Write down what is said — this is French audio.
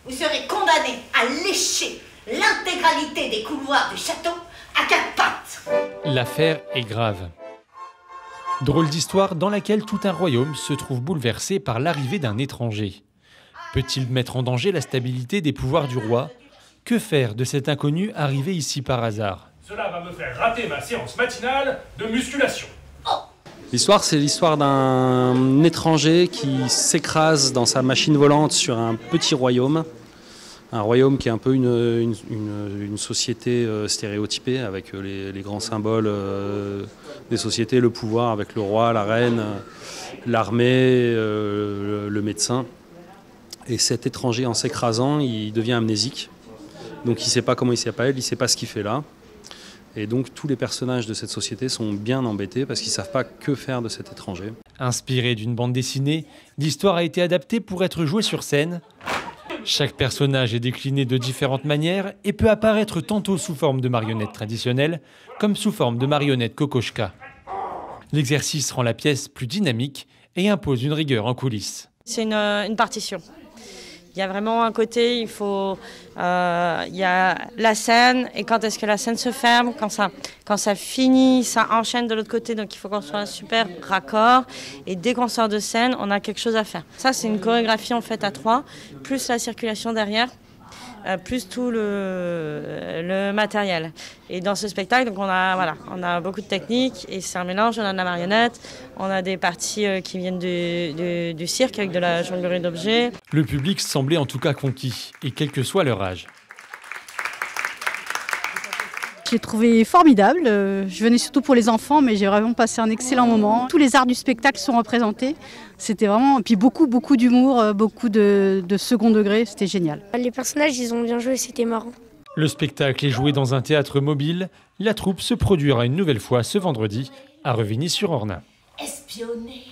vous serez condamné à lécher l'intégralité des couloirs du château à 4 pattes. L'affaire est grave. Drôle d'histoire dans laquelle tout un royaume se trouve bouleversé par l'arrivée d'un étranger. Peut-il mettre en danger la stabilité des pouvoirs du roi? Que faire de cet inconnu arrivé ici par hasard? Cela va me faire rater ma séance matinale de musculation. L'histoire, c'est l'histoire d'un étranger qui s'écrase dans sa machine volante sur un petit royaume. Un royaume qui est un peu une société stéréotypée, avec les grands symboles des sociétés, le pouvoir avec le roi, la reine, l'armée, le médecin. Et cet étranger, en s'écrasant, il devient amnésique. Donc il ne sait pas comment il s'appelle, il ne sait pas ce qu'il fait là. Et donc tous les personnages de cette société sont bien embêtés parce qu'ils ne savent pas que faire de cet étranger. Inspiré d'une bande dessinée, l'histoire a été adaptée pour être jouée sur scène. Chaque personnage est décliné de différentes manières et peut apparaître tantôt sous forme de marionnette traditionnelle, comme sous forme de marionnette kokoschka. L'exercice rend la pièce plus dynamique et impose une rigueur en coulisses. C'est une partition. Il y a vraiment un côté, il y a la scène et quand est-ce que la scène se ferme, quand ça finit, ça enchaîne de l'autre côté, donc il faut qu'on soit un super raccord. Et dès qu'on sort de scène, on a quelque chose à faire. Ça, c'est une chorégraphie en fait à 3, plus la circulation derrière, plus tout le matériel. Et dans ce spectacle, donc on a beaucoup de techniques et c'est un mélange. On a de la marionnette, on a des parties qui viennent du cirque avec de la jonglerie d'objets. Le public semblait en tout cas conquis, et quel que soit leur âge. J'ai trouvé formidable. Je venais surtout pour les enfants, mais j'ai vraiment passé un excellent moment. Tous les arts du spectacle sont représentés. C'était vraiment... Et puis beaucoup d'humour, beaucoup de second degré. C'était génial. Les personnages, ils ont bien joué, c'était marrant. Le spectacle est joué dans un théâtre mobile. La troupe se produira une nouvelle fois ce vendredi à Revigny-sur-Ornain. Espionner.